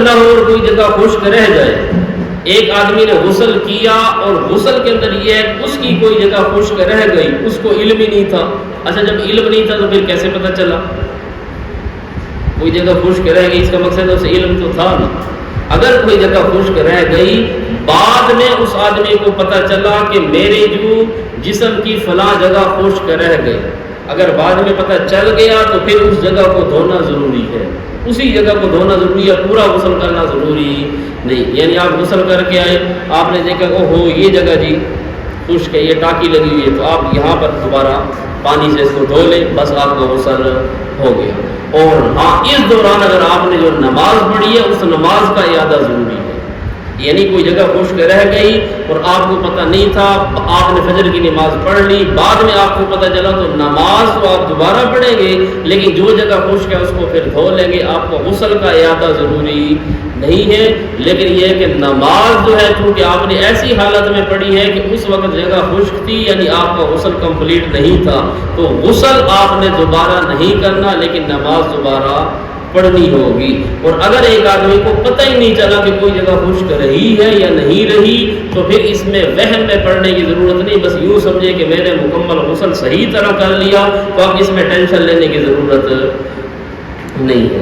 نہ ہو اور کوئی جگہ خشک رہ جائے. ایک آدمی نے غسل کیا اور غسل کے اندر یہ ہے کہ اس کی کوئی جگہ خشک رہ گئی, اس کو علم ہی نہیں تھا. اچھا جب علم نہیں تھا تو پھر کیسے پتہ چلا؟ کوئی جگہ خشک رہ گئی, اس کا مقصد اسے علم تو تھا نا. اگر کوئی جگہ خشک رہ گئی, بعد میں اس آدمی کو پتہ چلا کہ میرے جو جسم کی فلاں جگہ خشک رہ گئی, اگر بعد میں پتہ چل گیا تو پھر اس جگہ کو دھونا ضروری ہے. اسی جگہ کو دھونا ضروری ہے, پورا غسل کرنا ضروری نہیں. یعنی آپ غسل کر کے آئے, آپ نے دیکھا کہ ہو یہ جگہ جی خشک ہے, یہ ٹاکی لگی ہوئی ہے, تو آپ یہاں پر دوبارہ پانی سے اس کو دھو لیں, بس آپ کا غسل ہو گیا. اور ہاں اس دوران اگر آپ نے جو نماز پڑھی ہے اس نماز کا اعادہ ضروری ہے. یعنی کوئی جگہ خشک رہ گئی اور آپ کو پتہ نہیں تھا, آپ نے فجر کی نماز پڑھ لی, بعد میں آپ کو پتہ چلا, تو نماز تو آپ دوبارہ پڑھیں گے, لیکن جو جگہ خشک ہے اس کو پھر دھو لیں گے. آپ کو غسل کا اعادہ ضروری نہیں ہے. لیکن یہ ہے کہ نماز جو ہے چونکہ آپ نے ایسی حالت میں پڑھی ہے کہ اس وقت جگہ خشک تھی, یعنی آپ کا غسل کمپلیٹ نہیں تھا, تو غسل آپ نے دوبارہ نہیں کرنا, لیکن نماز دوبارہ پڑھنی ہوگی. اور اگر ایک آدمی کو پتہ ہی نہیں چلا کہ کوئی جگہ خشک رہی ہے یا نہیں رہی, تو پھر اس میں وہم میں پڑھنے کی ضرورت نہیں. بس یوں سمجھے کہ میں نے مکمل غسل صحیح طرح کر لیا, تو اب اس میں ٹینشن لینے کی ضرورت نہیں ہے.